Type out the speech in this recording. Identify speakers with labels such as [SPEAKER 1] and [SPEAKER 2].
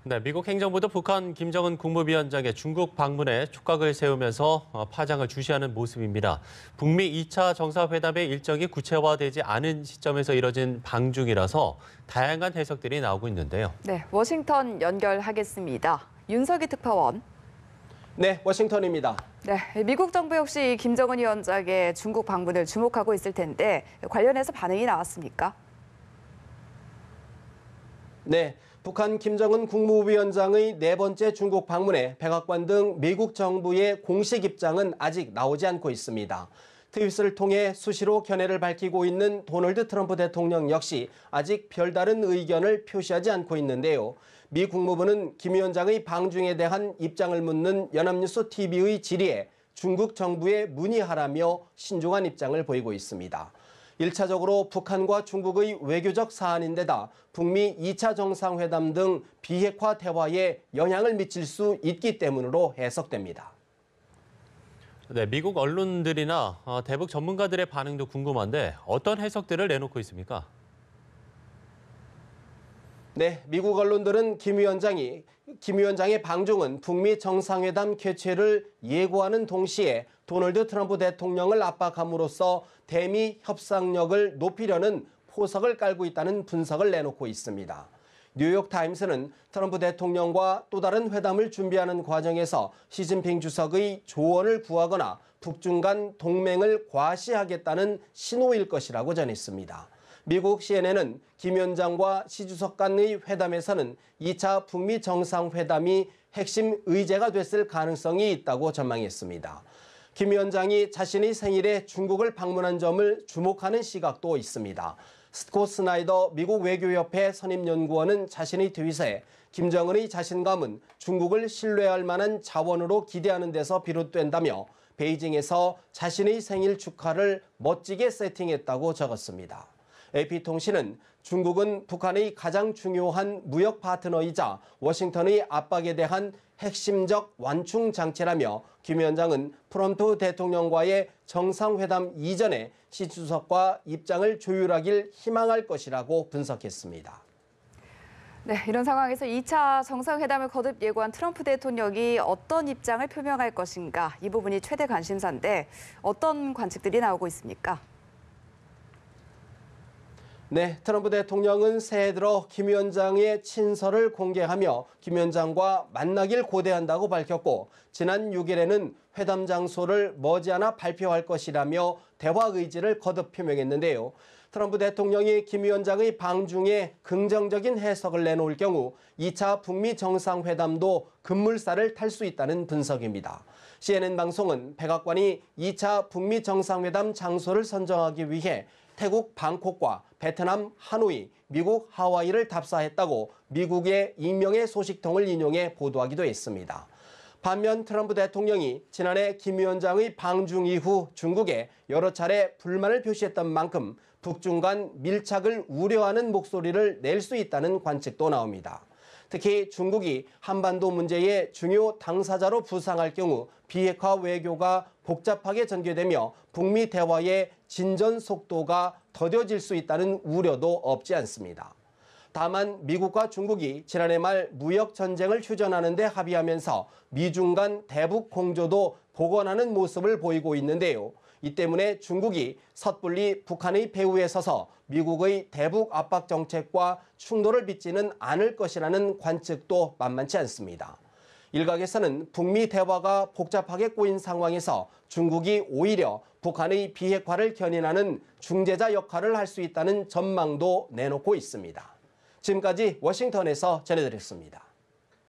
[SPEAKER 1] 네, 미국 행정부도 북한 김정은 국무위원장의 중국 방문에 촉각을 세우면서 파장을 주시하는 모습입니다. 북미 2차 정상회담의 일정이 구체화되지 않은 시점에서 이뤄진 방중이라서 다양한 해석들이 나오고 있는데요.
[SPEAKER 2] 네, 워싱턴 연결하겠습니다. 윤석희 특파원.
[SPEAKER 3] 네, 워싱턴입니다.
[SPEAKER 2] 네, 미국 정부 역시 김정은 위원장의 중국 방문을 주목하고 있을 텐데 관련해서 반응이 나왔습니까?
[SPEAKER 3] 네, 북한 김정은 국무위원장의 네 번째 중국 방문에 백악관 등 미국 정부의 공식 입장은 아직 나오지 않고 있습니다. 트윗을 통해 수시로 견해를 밝히고 있는 도널드 트럼프 대통령 역시 아직 별다른 의견을 표시하지 않고 있는데요. 미 국무부는 김 위원장의 방중에 대한 입장을 묻는 연합뉴스 TV의 질의에 중국 정부에 문의하라며 신중한 입장을 보이고 있습니다. 1차적으로 북한과 중국의 외교적 사안인데다 북미 2차 정상회담 등 비핵화 대화에 영향을 미칠 수 있기 때문으로 해석됩니다.
[SPEAKER 1] 네, 미국 언론들이나 대북 전문가들의 반응도 궁금한데 어떤 해석들을 내놓고 있습니까?
[SPEAKER 3] 네, 미국 언론들은 김 위원장의 방중은 북미 정상회담 개최를 예고하는 동시에 도널드 트럼프 대통령을 압박함으로써 대미 협상력을 높이려는 포석을 깔고 있다는 분석을 내놓고 있습니다. 뉴욕타임스는 트럼프 대통령과 또 다른 회담을 준비하는 과정에서 시진핑 주석의 조언을 구하거나 북중 간 동맹을 과시하겠다는 신호일 것이라고 전했습니다. 미국 CNN은 김 위원장과 시 주석 간의 회담에서는 2차 북미 정상회담이 핵심 의제가 됐을 가능성이 있다고 전망했습니다. 김 위원장이 자신의 생일에 중국을 방문한 점을 주목하는 시각도 있습니다. 스콧 스나이더 미국 외교협회 선임연구원은 자신의 트윗에 김정은의 자신감은 중국을 신뢰할 만한 자원으로 기대하는 데서 비롯된다며 베이징에서 자신의 생일 축하를 멋지게 세팅했다고 적었습니다. AP통신은 중국은 북한의 가장 중요한 무역 파트너이자 워싱턴의 압박에 대한 핵심적 완충 장치라며 김 위원장은 트럼프 대통령과의 정상회담 이전에 시 주석과 입장을 조율하길 희망할 것이라고 분석했습니다.
[SPEAKER 2] 네, 이런 상황에서 2차 정상회담을 거듭 예고한 트럼프 대통령이 어떤 입장을 표명할 것인가, 이 부분이 최대 관심사인데 어떤 관측들이 나오고 있습니까?
[SPEAKER 3] 네, 트럼프 대통령은 새해 들어 김 위원장의 친서를 공개하며 김 위원장과 만나길 고대한다고 밝혔고 지난 6일에는 회담 장소를 머지않아 발표할 것이라며 대화 의지를 거듭 표명했는데요. 트럼프 대통령이 김 위원장의 방중에 긍정적인 해석을 내놓을 경우 2차 북미 정상회담도 급물살을 탈 수 있다는 분석입니다. CNN 방송은 백악관이 2차 북미 정상회담 장소를 선정하기 위해 태국 방콕과 베트남 하노이, 미국 하와이를 답사했다고 미국의 익명의 소식통을 인용해 보도하기도 했습니다. 반면 트럼프 대통령이 지난해 김 위원장의 방중 이후 중국에 여러 차례 불만을 표시했던 만큼 북중 간 밀착을 우려하는 목소리를 낼 수 있다는 관측도 나옵니다. 특히 중국이 한반도 문제의 중요 당사자로 부상할 경우 비핵화 외교가 복잡하게 전개되며 북미 대화의 진전 속도가 더뎌질 수 있다는 우려도 없지 않습니다. 다만 미국과 중국이 지난해 말 무역 전쟁을 휴전하는 데 합의하면서 미중 간 대북 공조도 복원하는 모습을 보이고 있는데요. 이 때문에 중국이 섣불리 북한의 배후에 서서 미국의 대북 압박 정책과 충돌을 빚지는 않을 것이라는 관측도 만만치 않습니다. 일각에서는 북미 대화가 복잡하게 꼬인 상황에서 중국이 오히려 북한의 비핵화를 견인하는 중재자 역할을 할 수 있다는 전망도 내놓고 있습니다. 지금까지 워싱턴에서 전해드렸습니다.